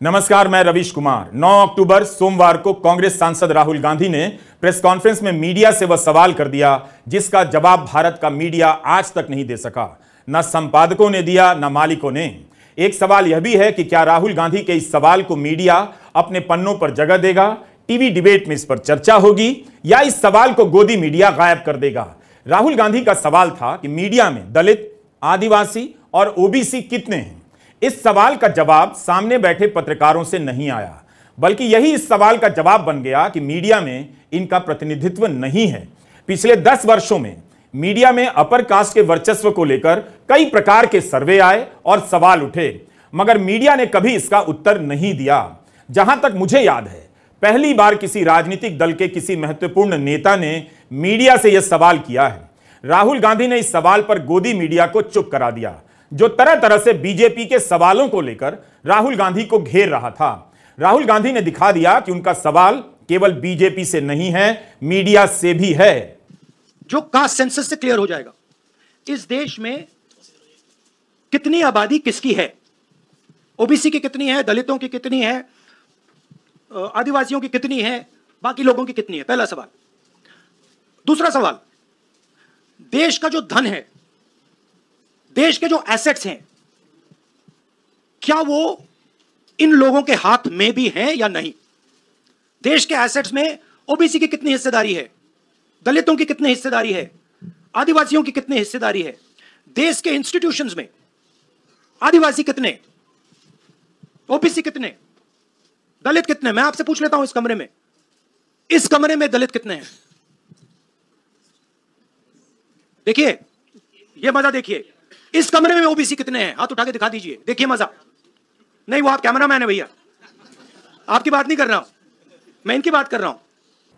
नमस्कार, मैं रवीश कुमार। 9 अक्टूबर सोमवार को कांग्रेस सांसद राहुल गांधी ने प्रेस कॉन्फ्रेंस में मीडिया से वह सवाल कर दिया जिसका जवाब भारत का मीडिया आज तक नहीं दे सका। न संपादकों ने दिया, न मालिकों ने। एक सवाल यह भी है कि क्या राहुल गांधी के इस सवाल को मीडिया अपने पन्नों पर जगह देगा, टीवी डिबेट में इस पर चर्चा होगी, या इस सवाल को गोदी मीडिया गायब कर देगा। राहुल गांधी का सवाल था कि मीडिया में दलित, आदिवासी और ओबीसी कितने हैं। इस सवाल का जवाब सामने बैठे पत्रकारों से नहीं आया, बल्कि यही इस सवाल का जवाब बन गया कि मीडिया में इनका प्रतिनिधित्व नहीं है। पिछले 10 वर्षों में मीडिया में अपर कास्ट के वर्चस्व को लेकर कई प्रकार के सर्वे आए और सवाल उठे, मगर मीडिया ने कभी इसका उत्तर नहीं दिया। जहां तक मुझे याद है, पहली बार किसी राजनीतिक दल के किसी महत्वपूर्ण नेता ने मीडिया से यह सवाल किया है। राहुल गांधी ने इस सवाल पर गोदी मीडिया को चुप करा दिया, जो तरह तरह से बीजेपी के सवालों को लेकर राहुल गांधी को घेर रहा था। राहुल गांधी ने दिखा दिया कि उनका सवाल केवल बीजेपी से नहीं है, मीडिया से भी है। जो कास्ट सेंसस से क्लियर हो जाएगा, इस देश में कितनी आबादी किसकी है, ओबीसी की कितनी है, दलितों की कितनी है, आदिवासियों की कितनी है, बाकी लोगों की कितनी है, पहला सवाल। दूसरा सवाल, देश का जो धन है, देश के जो एसेट्स हैं, क्या वो इन लोगों के हाथ में भी हैं या नहीं। देश के एसेट्स में ओबीसी की कितनी हिस्सेदारी है, दलितों की कितनी हिस्सेदारी है, आदिवासियों की कितनी हिस्सेदारी है। देश के इंस्टीट्यूशंस में आदिवासी कितने, ओबीसी कितने, दलित कितने। मैं आपसे पूछ लेता हूं, इस कमरे में दलित कितने हैं। देखिए, यह मजा देखिए, इस कमरे में ओबीसी कितने हैं, हाथ उठा के दिखा दीजिए, देखिए मजा। नहीं, वो आप कैमरामैन है भैया, आपकी बात नहीं कर रहा हूं, मैं इनकी बात कर रहा हूं।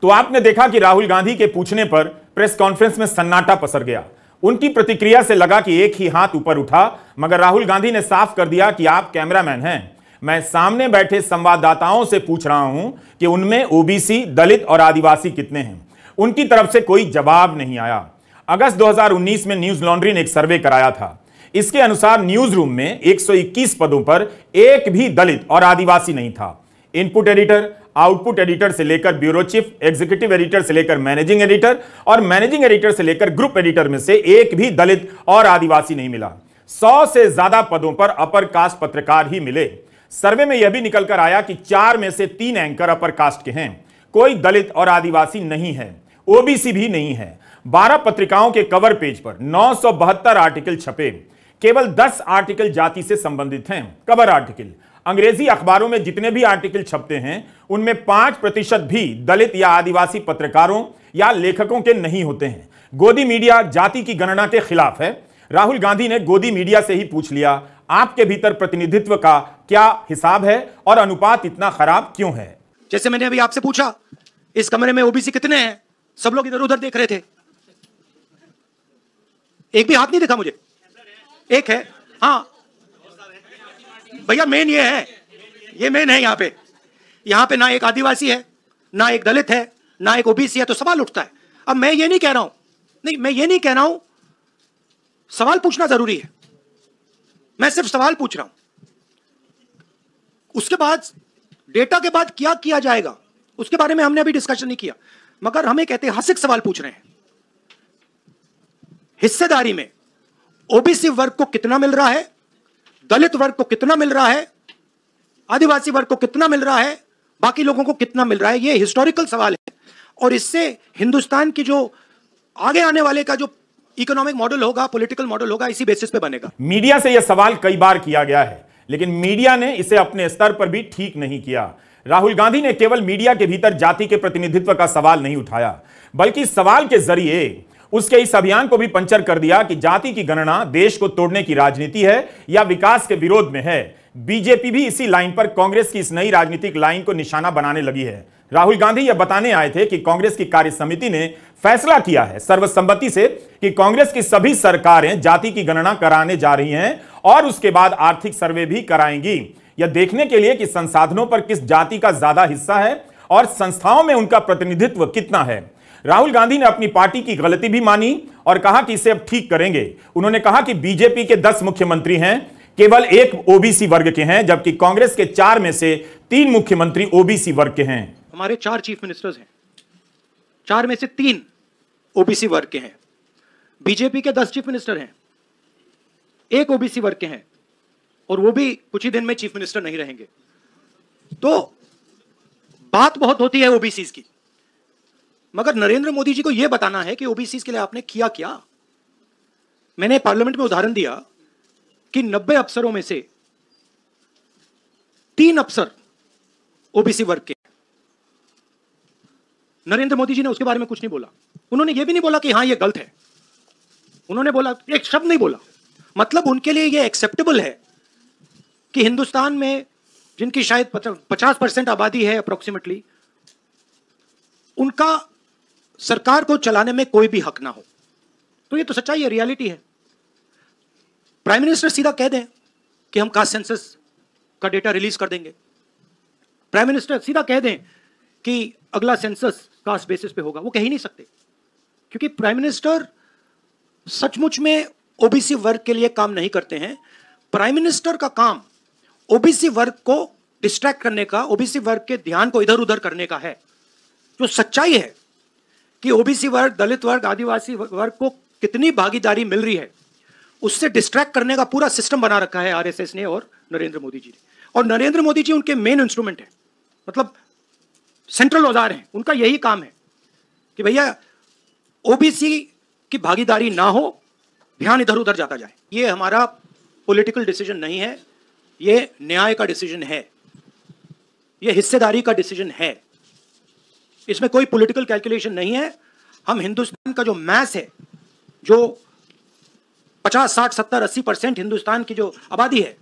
तो आपने देखा कि राहुल गांधी के पूछने पर प्रेस कॉन्फ्रेंस में सन्नाटा पसर गया। उनकी प्रतिक्रिया से लगा कि एक ही हाथ ऊपर उठा, मगर राहुल गांधी ने साफ कर दिया कि आप कैमरामैन हैं, मैं सामने बैठे संवाददाताओं से पूछ रहा हूं कि उनमें ओबीसी, दलित और आदिवासी कितने हैं। उनकी तरफ से कोई जवाब नहीं आया। अगस्त 2019 में न्यूज लॉन्ड्री ने एक सर्वे कराया था। इसके अनुसार न्यूज रूम में 121 पदों पर एक भी दलित और आदिवासी नहीं था। इनपुट एडिटर, आउटपुट एडिटर से लेकर ब्यूरो चीफ, एग्जीक्यूटिव एडिटर से लेकर मैनेजिंग एडिटर और मैनेजिंग एडिटर से लेकर ग्रुप एडिटर में से एक भी दलित और आदिवासी नहीं मिला। 100 से ज्यादा पदों पर अपर कास्ट पत्रकार ही मिले। सर्वे में यह भी निकल कर आया कि 4 में से 3 एंकर अपर कास्ट के हैं, कोई दलित और आदिवासी नहीं है, ओबीसी भी नहीं है। 12 पत्रिकाओं के कवर पेज पर 972 आर्टिकल छपे, केवल 10 आर्टिकल जाति से संबंधित हैं, कवर आर्टिकल। अंग्रेजी अखबारों में जितने भी आर्टिकल छपते हैं, उनमें 5% भी दलित या आदिवासी पत्रकारों या लेखकों के नहीं होते हैं। गोदी मीडिया जाति की गणना के खिलाफ है। राहुल गांधी ने गोदी मीडिया से ही पूछ लिया, आपके भीतर प्रतिनिधित्व का क्या हिसाब है और अनुपात इतना खराब क्यों है। जैसे मैंने अभी आपसे पूछा, इस कमरे में ओबीसी कितने हैं, सब लोग इधर उधर देख रहे थे, एक भी हाथ नहीं दिखा मुझे। एक है, हाँ भैया, मेन ये है, ये मेन है। यहां पे ना एक आदिवासी है, ना एक दलित है, ना एक ओबीसी है, तो सवाल उठता है। अब मैं ये नहीं कह रहा हूं, सवाल पूछना जरूरी है, मैं सिर्फ सवाल पूछ रहा हूं। उसके बाद डेटा के बाद क्या किया जाएगा उसके बारे में हमने अभी डिस्कशन नहीं किया, मगर हम एक ऐतिहासिक सवाल पूछ रहे हैं। हिस्सेदारी में ओबीसी वर्ग को कितना मिल रहा है, दलित वर्ग को कितना मिल रहा है, आदिवासी वर्ग को कितना मिल रहा है, बाकी लोगों को कितना मिल रहा है। यह हिस्टोरिकल सवाल है और इससे हिंदुस्तान की जो आगे आने वाले का जो इकोनॉमिक मॉडल होगा, पॉलिटिकल मॉडल होगा, इसी बेसिस पे बनेगा। मीडिया से यह सवाल कई बार किया गया है, लेकिन मीडिया ने इसे अपने स्तर पर भी ठीक नहीं किया। राहुल गांधी ने केवल मीडिया के भीतर जाति के प्रतिनिधित्व का सवाल नहीं उठाया, बल्कि इस सवाल के जरिए उसके इस अभियान को भी पंचर कर दिया कि जाति की गणना देश को तोड़ने की राजनीति है या विकास के विरोध में है। बीजेपी भी इसी लाइन पर कांग्रेस की इस नई राजनीतिक लाइन को निशाना बनाने लगी है। राहुल गांधी यह बताने आए थे कि कांग्रेस की कार्य समिति ने फैसला किया है सर्वसम्मति से कि कांग्रेस की सभी सरकारें जाति की गणना कराने जा रही हैं और उसके बाद आर्थिक सर्वे भी कराएंगी, यह देखने के लिए कि संसाधनों पर किस जाति का ज्यादा हिस्सा है और संस्थाओं में उनका प्रतिनिधित्व कितना है। राहुल गांधी ने अपनी पार्टी की गलती भी मानी और कहा कि इसे अब ठीक करेंगे। उन्होंने कहा कि बीजेपी के 10 मुख्यमंत्री हैं, केवल एक ओबीसी वर्ग के हैं, जबकि कांग्रेस के 4 में से 3 मुख्यमंत्री ओबीसी वर्ग के हैं। हमारे 4 चीफ मिनिस्टर्स हैं, 4 में से 3 ओबीसी वर्ग के हैं। बीजेपी के 10 चीफ मिनिस्टर हैं, 1 ओबीसी वर्ग के हैं, और वो भी कुछ ही दिन में चीफ मिनिस्टर नहीं रहेंगे। तो बात बहुत होती है ओबीसी की, मगर नरेंद्र मोदी जी को यह बताना है कि ओबीसी के लिए आपने किया क्या। मैंने पार्लियामेंट में उदाहरण दिया कि 90 अफसरों में से 3 अफसर ओबीसी वर्ग के। नरेंद्र मोदी जी ने उसके बारे में कुछ नहीं बोला। उन्होंने यह भी नहीं बोला कि हां यह गलत है, उन्होंने बोला, एक शब्द नहीं बोला। मतलब उनके लिए यह एक्सेप्टेबल है कि हिंदुस्तान में जिनकी शायद 50% आबादी है अप्रोक्सीमेटली, उनका सरकार को चलाने में कोई भी हक ना हो। तो ये तो सच्चाई है, रियलिटी है। प्राइम मिनिस्टर सीधा कह दें कि हम कास्ट सेंसस का डेटा रिलीज कर देंगे। प्राइम मिनिस्टर सीधा कह दें कि अगला सेंसस कास्ट बेसिस पे होगा। वो कह ही नहीं सकते, क्योंकि प्राइम मिनिस्टर सचमुच में ओबीसी वर्ग के लिए काम नहीं करते हैं। प्राइम मिनिस्टर का काम ओबीसी वर्ग को डिस्ट्रैक्ट करने का, ओबीसी वर्ग के ध्यान को इधर उधर करने का है। जो सच्चाई है कि ओबीसी वर्ग, दलित वर्ग, आदिवासी वर्ग को कितनी भागीदारी मिल रही है, उससे डिस्ट्रैक्ट करने का पूरा सिस्टम बना रखा है आरएसएस ने और नरेंद्र मोदी जी ने। और नरेंद्र मोदी जी उनके मेन इंस्ट्रूमेंट है, मतलब सेंट्रल औजार है। उनका यही काम है कि भैया ओबीसी की भागीदारी ना हो, ध्यान इधर उधर जाता जाए। ये हमारा पॉलिटिकल डिसीजन नहीं है, ये न्याय का डिसीजन है, ये हिस्सेदारी का डिसीजन है। इसमें कोई पॉलिटिकल कैलकुलेशन नहीं है। हम हिंदुस्तान का जो मैस है, जो 50, 60, 70, 80% हिंदुस्तान की जो आबादी है,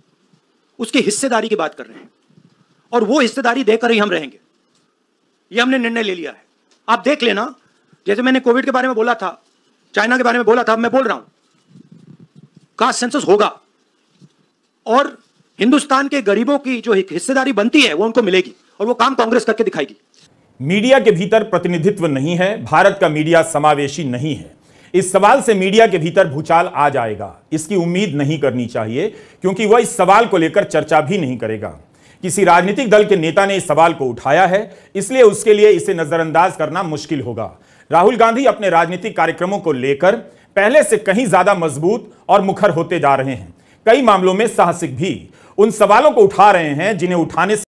उसकी हिस्सेदारी की बात कर रहे हैं, और वो हिस्सेदारी देकर ही हम रहेंगे। ये हमने निर्णय ले लिया है। आप देख लेना, जैसे मैंने कोविड के बारे में बोला था, चाइना के बारे में बोला था, मैं बोल रहा हूं कास्ट सेंसस होगा, और हिंदुस्तान के गरीबों की जो हिस्सेदारी बनती है वो उनको मिलेगी, और वो काम कांग्रेस करके दिखाएगी। मीडिया के भीतर प्रतिनिधित्व नहीं है, भारत का मीडिया समावेशी नहीं है। इस सवाल से मीडिया के भीतर भूचाल आ जाएगा, इसकी उम्मीद नहीं करनी चाहिए, क्योंकि वह इस सवाल को लेकर चर्चा भी नहीं करेगा। किसी राजनीतिक दल के नेता ने इस सवाल को उठाया है, इसलिए उसके लिए इसे नजरअंदाज करना मुश्किल होगा। राहुल गांधी अपने राजनीतिक कार्यक्रमों को लेकर पहले से कहीं ज्यादा मजबूत और मुखर होते जा रहे हैं, कई मामलों में साहसिक भी। उन सवालों को उठा रहे हैं जिन्हें उठाने से